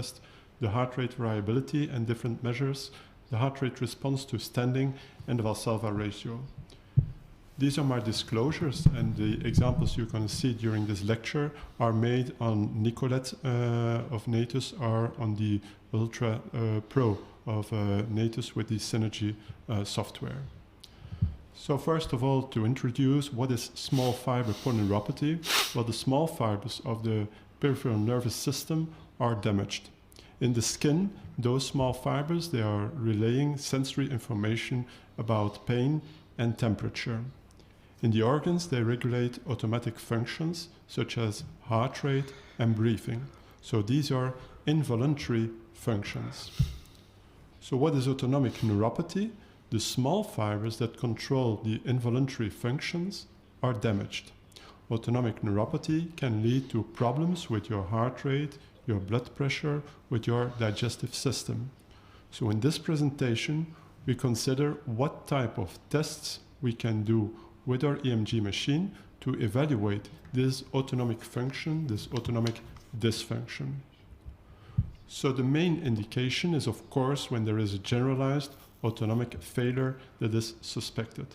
test the heart rate variability and different measures, the heart rate response to standing, and the Valsalva ratio. These are my disclosures, and the examples you're going to see during this lecture are made on Nicolette of Natus or on the Ultra Pro of Natus with the Synergy software. So first of all, to introduce what is small fiber polyneuropathy, well, the small fibers of the peripheral nervous system are damaged. In the skin, those small fibers, they are relaying sensory information about pain and temperature. In the organs, they regulate automatic functions such as heart rate and breathing. So these are involuntary functions. So what is autonomic neuropathy? The small fibers that control the involuntary functions are damaged. Autonomic neuropathy can lead to problems with your heart rate, your blood pressure, with your digestive system. So in this presentation, we consider what type of tests we can do with our EMG machine to evaluate this autonomic function, this autonomic dysfunction. So the main indication is, of course, when there is a generalized autonomic failure that is suspected.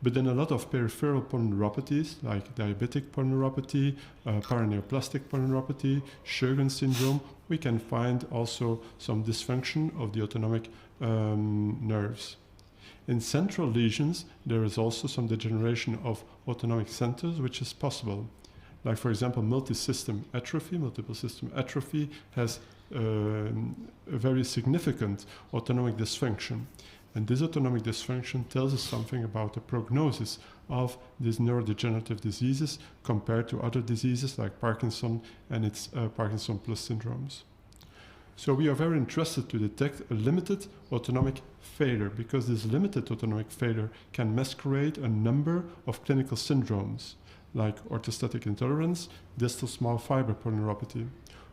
But in a lot of peripheral polyneuropathies, like diabetic polyneuropathy, paraneoplastic polyneuropathy, Sjögren's syndrome, we can find also some dysfunction of the autonomic nerves. In central lesions, there is also some degeneration of autonomic centers, which is possible. Like, for example, multiple system atrophy has a very significant autonomic dysfunction. And this autonomic dysfunction tells us something about the prognosis of these neurodegenerative diseases compared to other diseases like Parkinson and its Parkinson plus syndromes. So we are very interested to detect a limited autonomic failure, because this limited autonomic failure can masquerade a number of clinical syndromes like orthostatic intolerance, distal small fiber polyneuropathy.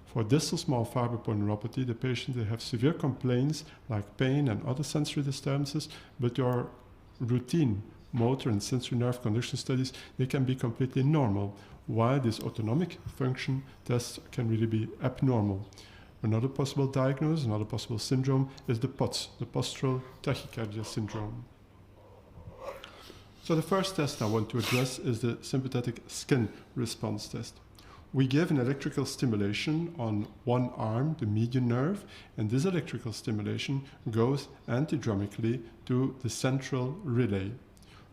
For distal small fiber polyneuropathy, the patient, they have severe complaints like pain and other sensory disturbances, but your routine motor and sensory nerve conduction studies, they can be completely normal, while this autonomic function test can really be abnormal. Another possible diagnosis, another possible syndrome is the POTS, the postural tachycardia syndrome. So the first test I want to address is the sympathetic skin response test. We give an electrical stimulation on one arm, the median nerve, and this electrical stimulation goes antidromically to the central relay.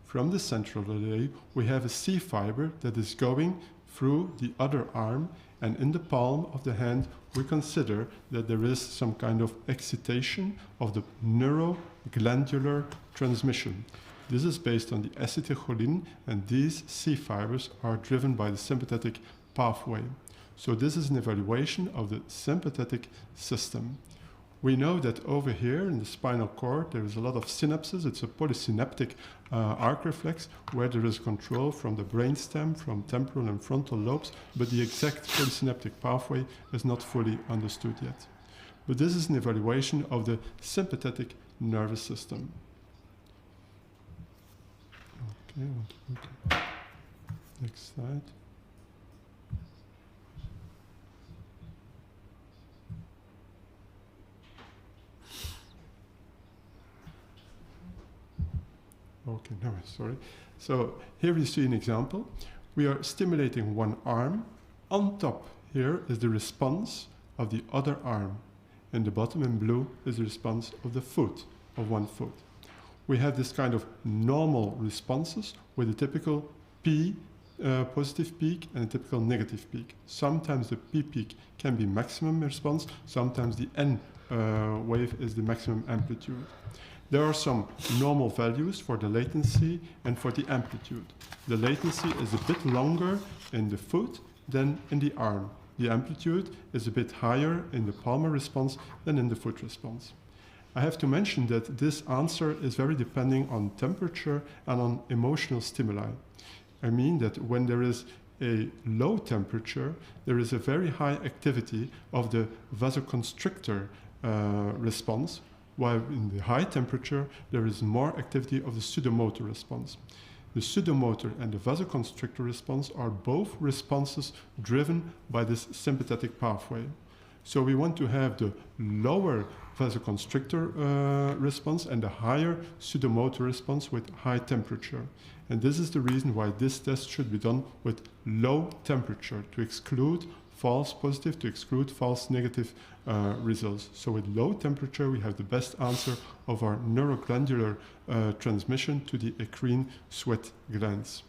From the central relay, we have a C fiber that is going through the other arm, and in the palm of the hand, we consider that there is some kind of excitation of the neuroglandular transmission. This is based on the acetylcholine, and these C fibers are driven by the sympathetic pathway. So this is an evaluation of the sympathetic system. We know that over here in the spinal cord there is a lot of synapses. It's a polysynaptic arc reflex where there is control from the brainstem, from temporal and frontal lobes, but the exact polysynaptic pathway is not fully understood yet. But this is an evaluation of the sympathetic nervous system. Okay, next slide. Okay, no, sorry. So here you see an example. We are stimulating one arm. On top here is the response of the other arm. In the bottom in blue is the response of the foot, of one foot. We have this kind of normal responses with a typical P positive peak and a typical negative peak. Sometimes the P peak can be maximum response, sometimes the N wave is the maximum amplitude. There are some normal values for the latency and for the amplitude. The latency is a bit longer in the foot than in the arm. The amplitude is a bit higher in the palmar response than in the foot response. I have to mention that this answer is very depending on temperature and on emotional stimuli. I mean that when there is a low temperature, there is a very high activity of the vasoconstrictor response, while in the high temperature, there is more activity of the pseudomotor response. The pseudomotor and the vasoconstrictor response are both responses driven by this sympathetic pathway. So we want to have the lower vasoconstrictor response and the higher pseudomotor response with high temperature. And this is the reason why this test should be done with low temperature to exclude false positive, to exclude false negative results. So with low temperature, we have the best answer of our neuroglandular transmission to the eccrine sweat glands.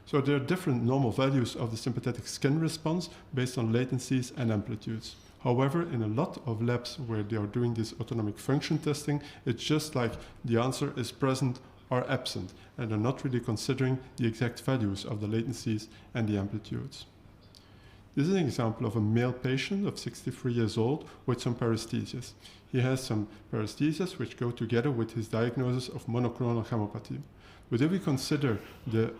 So there are different normal values of the sympathetic skin response based on latencies and amplitudes. However, in a lot of labs where they are doing this autonomic function testing, it's just like the answer is present or absent, and they're not really considering the exact values of the latencies and the amplitudes. This is an example of a male patient of 63 years old with some paresthesias. He has some paresthesias which go together with his diagnosis of monoclonal hemopathy. But if we consider the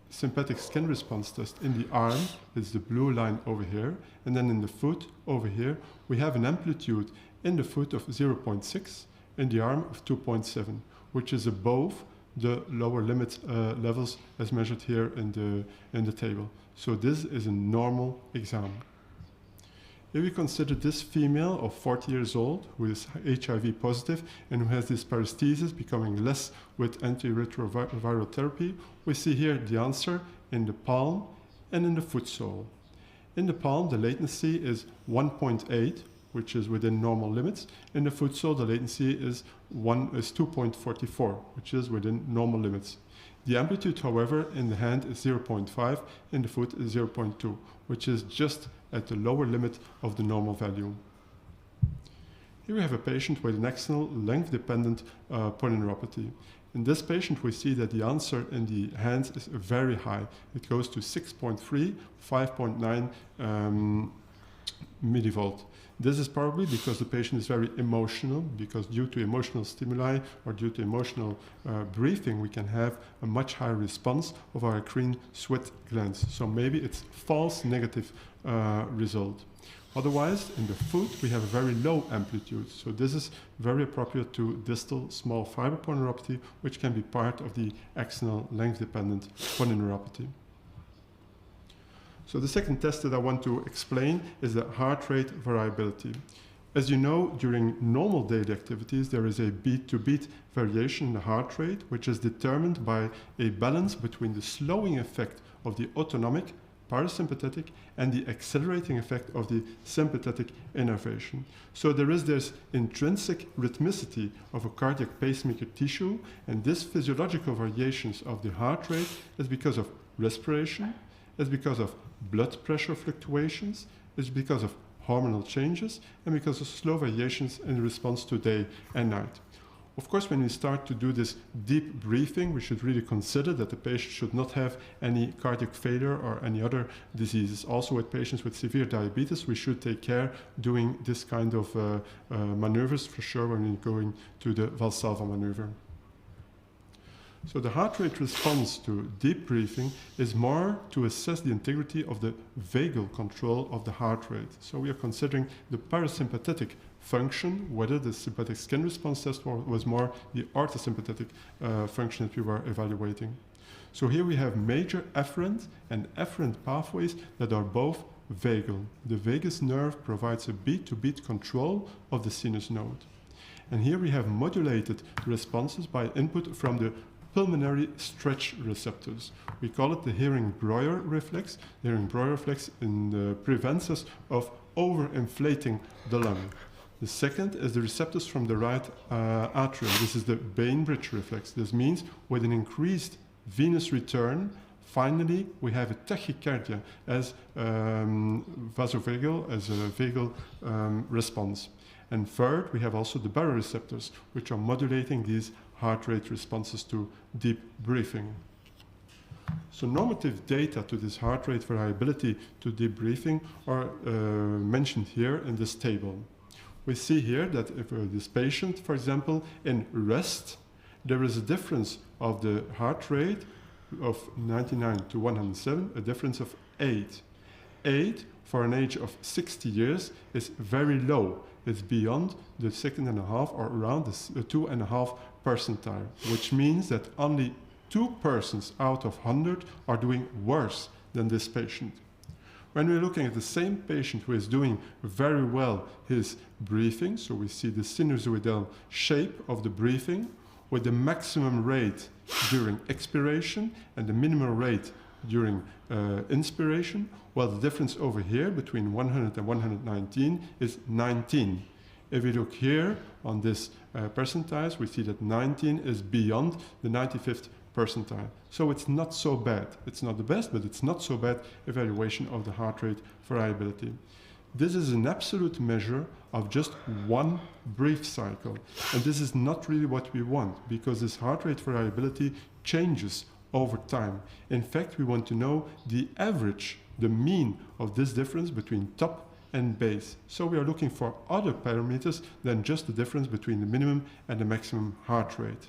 sympathetic skin response test in the arm, it's the blue line over here, and then in the foot over here, we have an amplitude in the foot of 0.6, in the arm of 2.7, which is above the lower limit levels as measured here in the table. So this is a normal exam. If we consider this female of 40 years old who is HIV positive and who has this paresthesis becoming less with antiretroviral therapy, we see here the answer in the palm and in the foot sole. In the palm, the latency is 1.8, which is within normal limits. In the foot sole, the latency is 2.44, which is within normal limits. The amplitude, however, in the hand is 0.5, in the foot is 0.2, which is just at the lower limit of the normal value. Here we have a patient with an axonal length-dependent polyneuropathy. In this patient, we see that the answer in the hands is very high. It goes to 6.3, 5.9 millivolt. This is probably because the patient is very emotional, because due to emotional stimuli or due to emotional briefing, we can have a much higher response of our eccrine sweat glands. So maybe it's false negative result. Otherwise, in the foot, we have a very low amplitude. So this is very appropriate to distal small fiber polyneuropathy, which can be part of the axonal length-dependent polyneuropathy. So the second test that I want to explain is the heart rate variability. As you know, during normal daily activities, there is a beat-to-beat variation in the heart rate, which is determined by a balance between the slowing effect of the autonomic, parasympathetic, and the accelerating effect of the sympathetic innervation. So there is this intrinsic rhythmicity of a cardiac pacemaker tissue, and this physiological variations of the heart rate is because of respiration, it's because of blood pressure fluctuations, it's because of hormonal changes, and because of slow variations in response to day and night. Of course, when we start to do this deep breathing, we should really consider that the patient should not have any cardiac failure or any other diseases. Also, with patients with severe diabetes, we should take care doing this kind of maneuvers for sure when we're going to the Valsalva maneuver. So the heart rate response to deep breathing is more to assess the integrity of the vagal control of the heart rate. So we are considering the parasympathetic function, whether the sympathetic skin response test was more the orthosympathetic function that we were evaluating. So here we have major efferent and efferent pathways that are both vagal. The vagus nerve provides a beat-to-beat control of the sinus node. And here we have modulated responses by input from the pulmonary stretch receptors. We call it the Heering-Breuer reflex. The Heering-Breuer reflex prevents us of overinflating the lung. The second is the receptors from the right atrium. This is the Bainbridge reflex. This means with an increased venous return, finally we have a tachycardia as vasovagal, as a vagal response. And third, we have also the baroreceptors, which are modulating these heart rate responses to deep breathing. So normative data to this heart rate variability to deep breathing are mentioned here in this table. We see here that if this patient, for example, in rest, there is a difference of the heart rate of 99 to 107, a difference of 8. 8 for an age of 60 years is very low. It's beyond the 2.5 or around the 2.5 percentile, which means that only 2 persons out of 100 are doing worse than this patient. When we're looking at the same patient who is doing very well his breathing, so we see the sinusoidal shape of the breathing with the maximum rate during expiration and the minimum rate during inspiration, well, the difference over here between 100 and 119 is 19. If we look here on this percentile, we see that 19 is beyond the 95th percentile. So it's not so bad. It's not the best, but it's not so bad evaluation of the heart rate variability. This is an absolute measure of just one breath cycle. And this is not really what we want, because this heart rate variability changes over time. In fact, we want to know the average, the mean of this difference between top and base. So we are looking for other parameters than just the difference between the minimum and the maximum heart rate.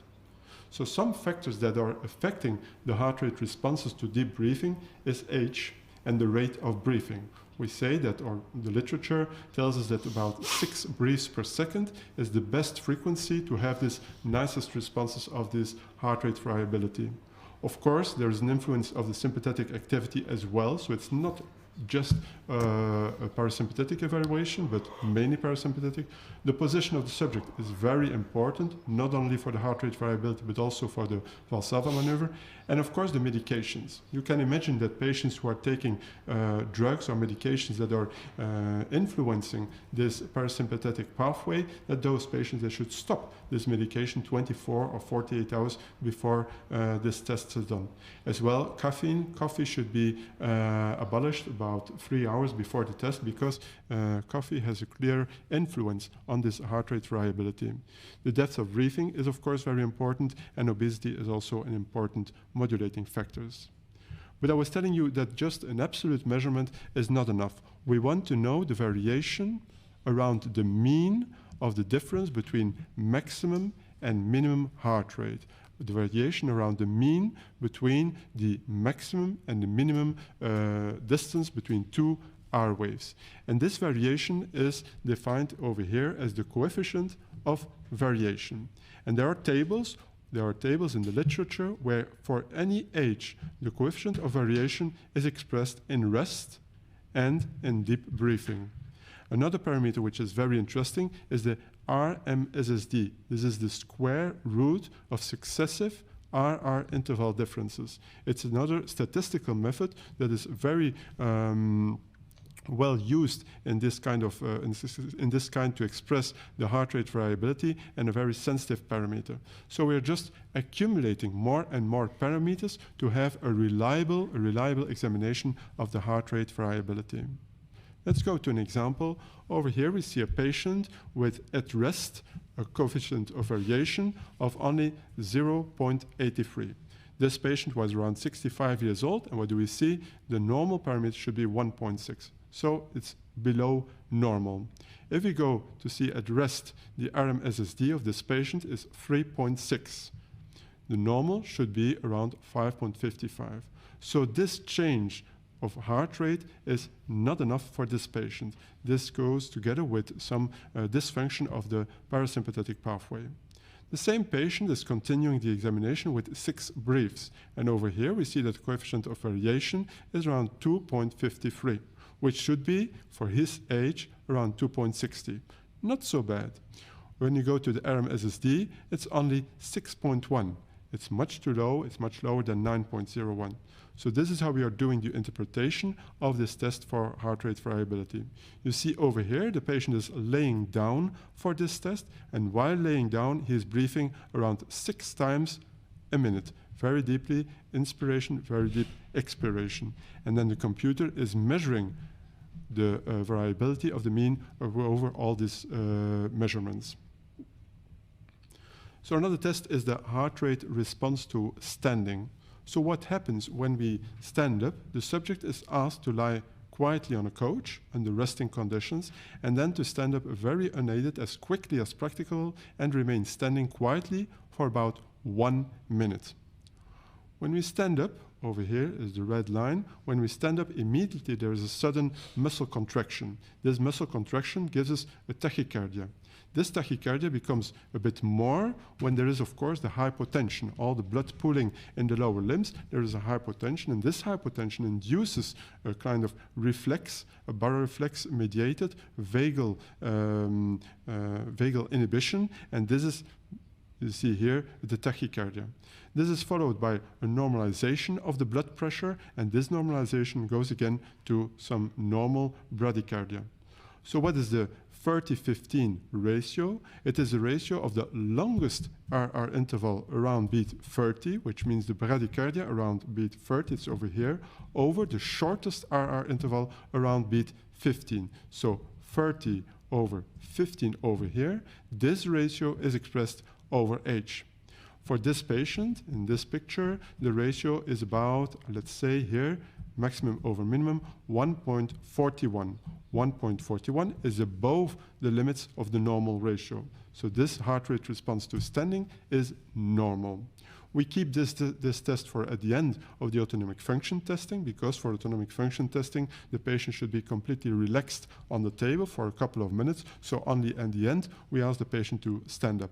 So some factors that are affecting the heart rate responses to deep breathing is age and the rate of breathing. We say that, or the literature tells us that about 6 breaths per second is the best frequency to have this nicest responses of this heart rate variability. Of course, there is an influence of the sympathetic activity as well, so it's not just a parasympathetic evaluation, but mainly parasympathetic. The position of the subject is very important, not only for the heart rate variability, but also for the Valsalva maneuver. And of course, the medications. You can imagine that patients who are taking drugs or medications that are influencing this parasympathetic pathway, that those patients, they should stop this medication 24 or 48 hours before this test is done. As well, caffeine. Coffee should be abolished about 3 hours before the test, because coffee has a clear influence on this heart rate variability. The depth of breathing is of course very important, and obesity is also an important modulating factors. But I was telling you that just an absolute measurement is not enough. We want to know the variation around the mean of the difference between maximum and minimum heart rate. The variation around the mean between the maximum and the minimum distance between two R waves. And this variation is defined over here as the coefficient of variation. And there are tables in the literature where for any age, the coefficient of variation is expressed in rest and in deep breathing. Another parameter which is very interesting is the RMSSD. This is the square root of successive RR interval differences. It's another statistical method that is very well used in this kind to express the heart rate variability, and a very sensitive parameter. So we're just accumulating more and more parameters to have a reliable examination of the heart rate variability. Let's go to an example. Over here we see a patient with, at rest, a coefficient of variation of only 0.83. This patient was around 65 years old, and what do we see? The normal parameter should be 1.6. So it's below normal. If we go to see at rest, the RMSSD of this patient is 3.6. The normal should be around 5.55. So this change of heart rate is not enough for this patient. This goes together with some dysfunction of the parasympathetic pathway. The same patient is continuing the examination with 6 breaths, and over here we see that the coefficient of variation is around 2.53, which should be, for his age, around 2.60. Not so bad. When you go to the RMSSD, it's only 6.1. It's much too low, it's much lower than 9.01. So this is how we are doing the interpretation of this test for heart rate variability. You see over here, the patient is laying down for this test, and while laying down, he is breathing around 6 times a minute, very deeply, inspiration, very deep expiration. And then the computer is measuring the variability of the mean over all these measurements. So another test is the heart rate response to standing. So what happens when we stand up? The subject is asked to lie quietly on a couch under resting conditions, and then to stand up very unaided as quickly as practicable and remain standing quietly for about 1 minute. When we stand up, over here is the red line. When we stand up, immediately there is a sudden muscle contraction. This muscle contraction gives us a tachycardia. This tachycardia becomes a bit more when there is, of course, the hypotension. All the blood pooling in the lower limbs, there is a hypotension, and this hypotension induces a kind of reflex, a baroreflex mediated vagal inhibition, and this is, you see here, the tachycardia. This is followed by a normalization of the blood pressure, and this normalization goes again to some normal bradycardia. So what is the 30-15 ratio? It is a ratio of the longest RR interval around beat 30, which means the bradycardia around beat 30, it's over here, over the shortest RR interval around beat 15. So 30 over 15 over here. This ratio is expressed over age. For this patient, in this picture, the ratio is about, let's say here, maximum over minimum, 1.41. 1.41 is above the limits of the normal ratio. So this heart rate response to standing is normal. We keep this test for at the end of the autonomic function testing, because for autonomic function testing, the patient should be completely relaxed on the table for a couple of minutes. So only at the end, we ask the patient to stand up.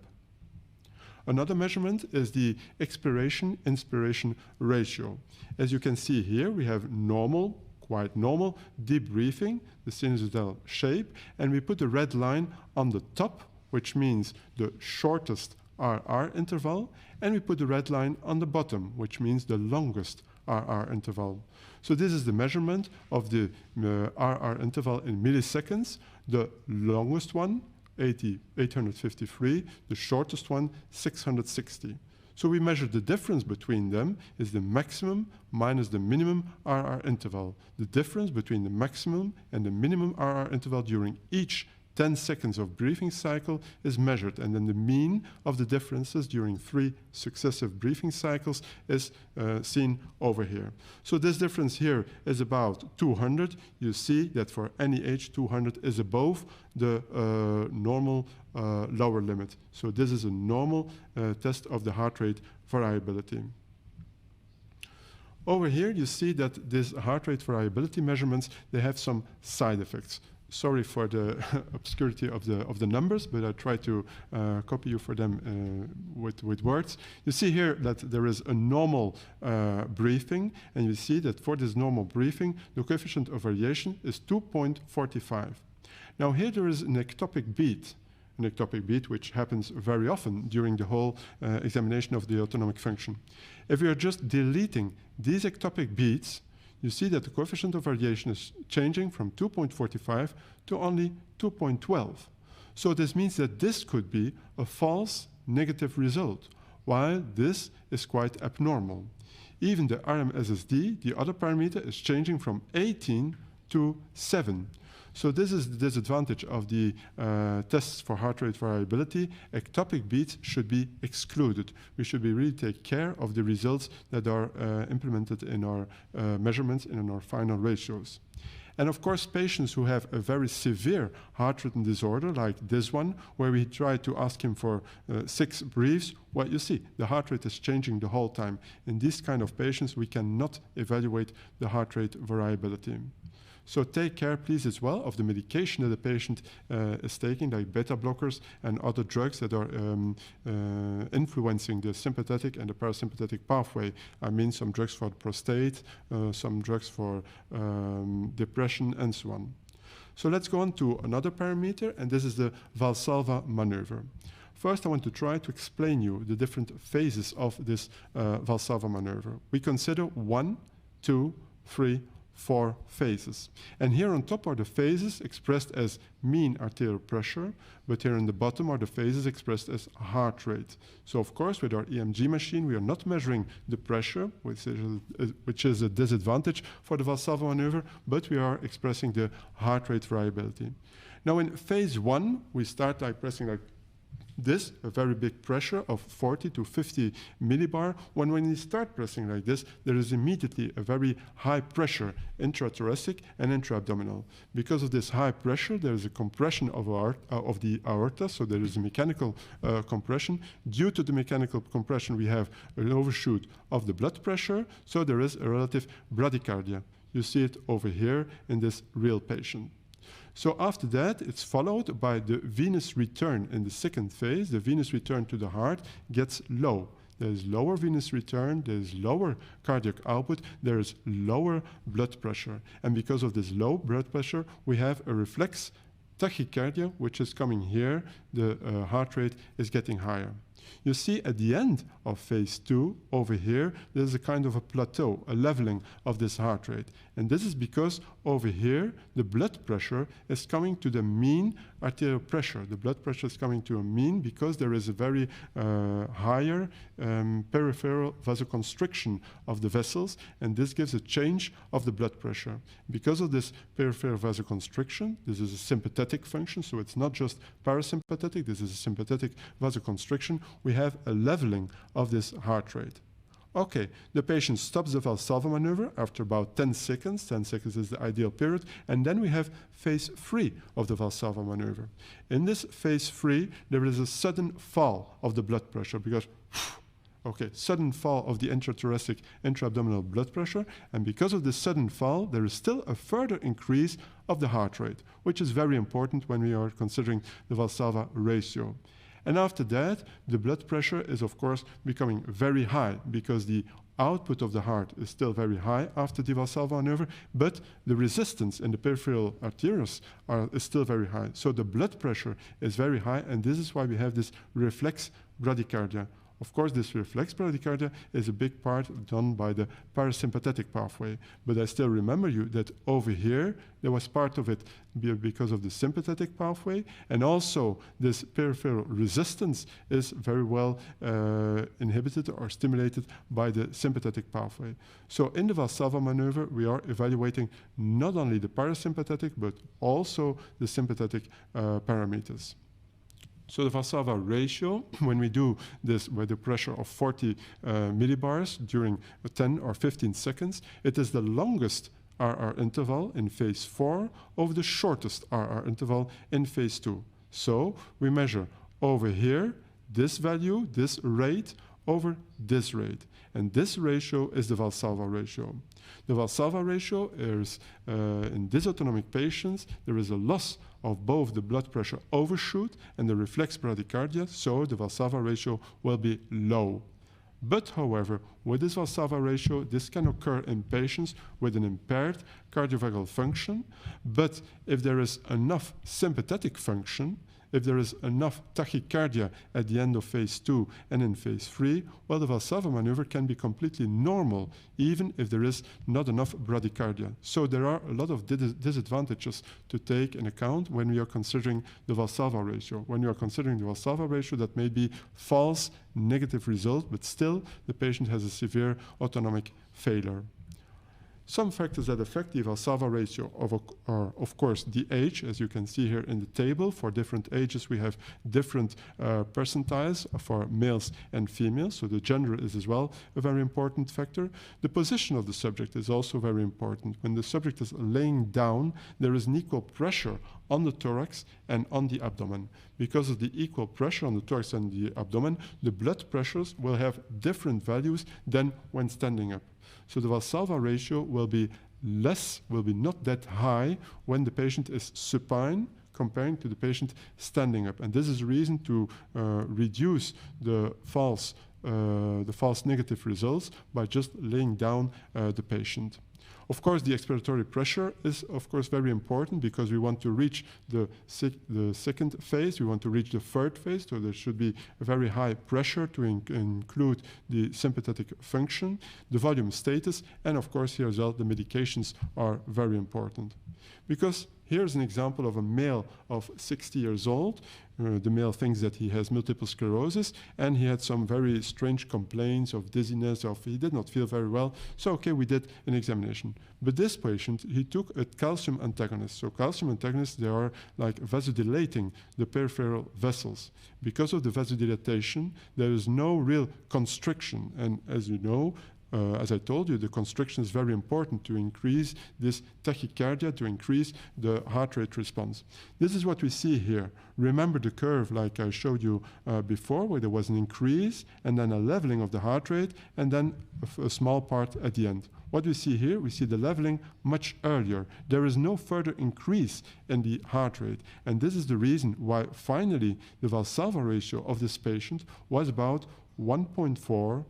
Another measurement is the expiration-inspiration ratio. As you can see here, we have normal, quite normal, deep breathing, the sinusoidal shape, and we put the red line on the top, which means the shortest RR interval, and we put the red line on the bottom, which means the longest RR interval. So this is the measurement of the RR interval in milliseconds, the longest one, 853, the shortest one, 660. So we measure the difference between them is the maximum minus the minimum RR interval. The difference between the maximum and the minimum RR interval during each 10 seconds of breathing cycle is measured, and then the mean of the differences during 3 successive breathing cycles is seen over here. So this difference here is about 200. You see that for any age, 200 is above the normal lower limit. So this is a normal test of the heart rate variability. Over here, you see that these heart rate variability measurements, they have some side effects. Sorry for the obscurity of the numbers, but I try to copy you for them with words. You see here that there is a normal breathing, and you see that for this normal breathing, the coefficient of variation is 2.45. Now here there is an ectopic beat which happens very often during the whole examination of the autonomic function. If we are just deleting these ectopic beats, you see that the coefficient of variation is changing from 2.45 to only 2.12. So this means that this could be a false negative result, while this is quite abnormal. Even the RMSSD, the other parameter, is changing from 18 to 7. So this is the disadvantage of the tests for heart rate variability. Ectopic beats should be excluded. We should really take care of the results that are implemented in our measurements and in our final ratios. And of course, patients who have a very severe heart rhythm disorder, like this one, where we try to ask him for 6 breaths, well, you see, the heart rate is changing the whole time. In these kind of patients, we cannot evaluate the heart rate variability. So take care, please, as well, of the medication that the patient is taking, like beta blockers and other drugs that are influencing the sympathetic and the parasympathetic pathway. I mean, some drugs for the prostate, some drugs for depression, and so on. So let's go on to another parameter, and this is the Valsalva maneuver. First, I want to try to explain you the different phases of this Valsalva maneuver. We consider 1, 2, 3, 4 phases. And here on top are the phases expressed as mean arterial pressure, but here on the bottom are the phases expressed as heart rate. So of course, with our EMG machine, we are not measuring the pressure, which is a disadvantage for the Valsalva maneuver, but we are expressing the heart rate variability. Now in phase 1, we start by pressing like this, a very big pressure of 40 to 50 millibar, when you start pressing like this, there is immediately a very high pressure intrathoracic and intra-abdominal. Because of this high pressure, there is a compression of the aorta, so there is a mechanical compression. Due to the mechanical compression, we have an overshoot of the blood pressure, so there is a relative bradycardia. You see it over here in this real patient. So after that, it's followed by the venous return in the second phase. The venous return to the heart gets low. There is lower venous return, there is lower cardiac output, there is lower blood pressure. And because of this low blood pressure, we have a reflex tachycardia, which is coming here. The heart rate is getting higher. You see at the end of phase 2, over here, there's a kind of a plateau, a leveling of this heart rate. And this is because over here, the blood pressure is coming to the mean arterial pressure. The blood pressure is coming to a mean because there is a very higher peripheral vasoconstriction of the vessels, and this gives a change of the blood pressure. Because of this peripheral vasoconstriction, this is a sympathetic function, so it's not just parasympathetic, this is a sympathetic vasoconstriction, we have a leveling of this heart rate. Okay, the patient stops the Valsalva maneuver after about 10 seconds. 10 seconds is the ideal period. And then we have phase 3 of the Valsalva maneuver. In this phase 3, there is a sudden fall of the blood pressure because, okay, sudden fall of the intrathoracic, intra-abdominal blood pressure. And because of this sudden fall, there is still a further increase of the heart rate, which is very important when we are considering the Valsalva ratio. And after that, the blood pressure is, of course, becoming very high because the output of the heart is still very high after the Valsalva maneuver, but the resistance in the peripheral arteries is still very high. So the blood pressure is very high, and this is why we have this reflex bradycardia. Of course, this reflex bradycardia is a big part done by the parasympathetic pathway. But I still remember you that over here, there was part of it because of the sympathetic pathway. And also, this peripheral resistance is very well inhibited or stimulated by the sympathetic pathway. So in the Valsalva maneuver, we are evaluating not only the parasympathetic, but also the sympathetic parameters. So the Valsalva ratio, when we do this with a pressure of 40 millibars during 10 or 15 seconds, it is the longest RR interval in phase 4 over the shortest RR interval in phase 2. So we measure over here this value, this rate, over this rate. And this ratio is the Valsalva ratio. The Valsalva ratio is, in dysautonomic patients, there is a loss of both the blood pressure overshoot and the reflex bradycardia, so the Valsalva ratio will be low. But, however, with this Valsalva ratio, this can occur in patients with an impaired cardiovagal function, but if there is enough sympathetic function, if there is enough tachycardia at the end of phase 2 and in phase 3, well, the Valsalva maneuver can be completely normal, even if there is not enough bradycardia. So there are a lot of disadvantages to take in account when we are considering the Valsalva ratio. When you are considering the Valsalva ratio, that may be false negative result, but still the patient has a severe autonomic failure. Some factors that affect the Valsalva ratio are, of course, the age, as you can see here in the table. For different ages, we have different percentiles for males and females, so the gender is as well a very important factor. The position of the subject is also very important. When the subject is laying down, there is an equal pressure on the thorax and on the abdomen. Because of the equal pressure on the thorax and the abdomen, the blood pressures will have different values than when standing up. So the Valsalva ratio will be not that high when the patient is supine comparing to the patient standing up. And this is a reason to reduce the false negative results by just laying down the patient. Of course, the expiratory pressure is, of course, very important because we want to reach the second phase, we want to reach the third phase, so there should be a very high pressure to include the sympathetic function, the volume status, and of course, here as well, the medications are very important. Because Here's an example of a male of 60 years old. The male thinks that he has multiple sclerosis, and he had some very strange complaints of dizziness, he did not feel very well. So, okay, we did an examination. But this patient, he took a calcium antagonist. So calcium antagonists, they are like vasodilating the peripheral vessels. Because of the vasodilatation, there is no real constriction. And as you know, as I told you, the constriction is very important to increase this tachycardia, to increase the heart rate response. This is what we see here. Remember the curve like I showed you before, where there was an increase and then a leveling of the heart rate, and then a small part at the end. What we see here, we see the leveling much earlier. There is no further increase in the heart rate. And this is the reason why finally the Valsalva ratio of this patient was about 1.4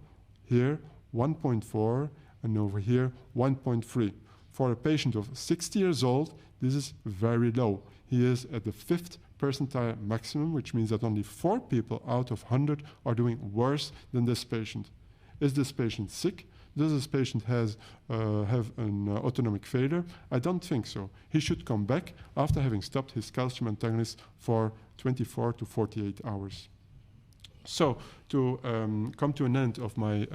here, 1.4, and over here 1.3. For a patient of 60 years old, this is very low. He is at the 5th percentile maximum, which means that only 4 people out of 100 are doing worse than this patient. Is this patient sick? Does this patient have an autonomic failure? I don't think so. He should come back after having stopped his calcium antagonist for 24 to 48 hours. So, to come to an end of my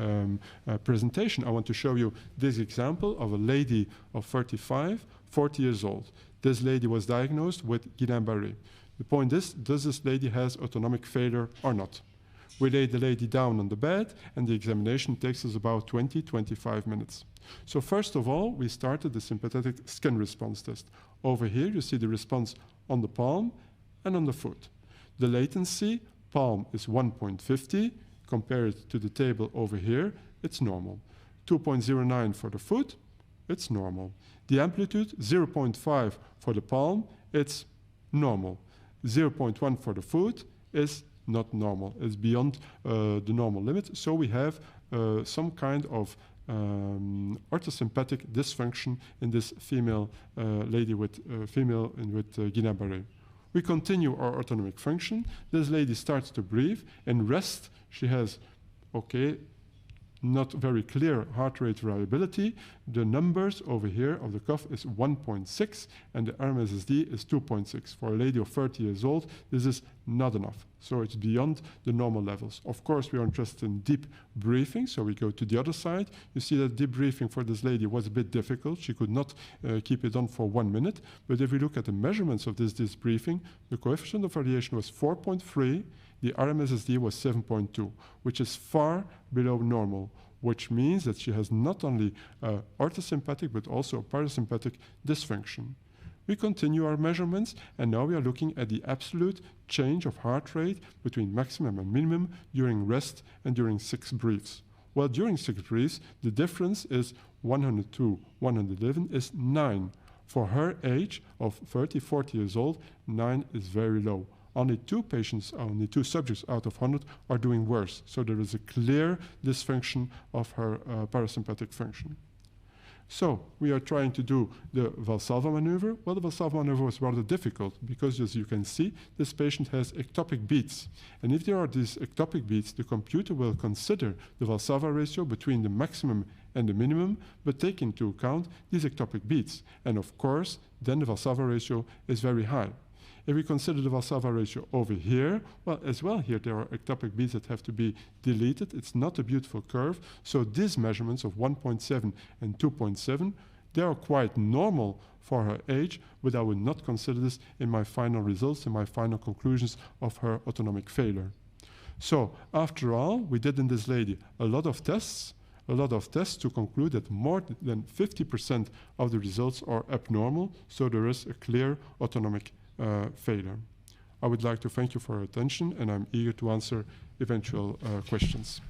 presentation, I want to show you this example of a lady of 35, 40 years old. This lady was diagnosed with Guillain-Barré. The point is, does this lady has autonomic failure or not? We lay the lady down on the bed, and the examination takes us about 20-25 minutes. So first of all, we started the sympathetic skin response test. Over here, you see the response on the palm and on the foot. The latency, palm is 1.50. Compared to the table over here, it's normal. 2.09 for the foot, it's normal. The amplitude, 0.5 for the palm, it's normal. 0.1 for the foot is not normal. It's beyond the normal limit. So we have some kind of orthosympathetic dysfunction in this female lady with Guillain-Barré. We continue our autonomic function. This lady starts to breathe. In rest, she has, not very clear heart rate variability. The numbers over here of the cuff is 1.6 and the RMSSD is 2.6. For a lady of 30 years old, this is not enough. So it's beyond the normal levels. Of course, we are interested in deep breathing, so we go to the other side. You see that deep breathing for this lady was a bit difficult. She could not keep it on for 1 minute. But if we look at the measurements of this deep breathing, the coefficient of variation was 4.3. The RMSSD was 7.2, which is far below normal, which means that she has not only orthosympathetic but also parasympathetic dysfunction. We continue our measurements, and now we are looking at the absolute change of heart rate between maximum and minimum during rest and during 6 breaths. Well, during 6 breaths, the difference is 102, 111 is 9. For her age of 30, 40 years old, 9 is very low. Only 2 subjects out of 100 are doing worse. So there is a clear dysfunction of her parasympathetic function. So we are trying to do the Valsalva maneuver. Well, the Valsalva maneuver was rather difficult because, as you can see, this patient has ectopic beats. And if there are these ectopic beats, the computer will consider the Valsalva ratio between the maximum and the minimum, but take into account these ectopic beats. And of course, then the Valsalva ratio is very high. If we consider the Valsalva ratio over here, well, as well here there are ectopic beats that have to be deleted. It's not a beautiful curve. So these measurements of 1.7 and 2.7, they are quite normal for her age, but I would not consider this in my final results, in my final conclusions of her autonomic failure. So after all, we did in this lady a lot of tests to conclude that more than 50% of the results are abnormal, so there is a clear autonomic failure. I would like to thank you for your attention, and I'm eager to answer eventual questions.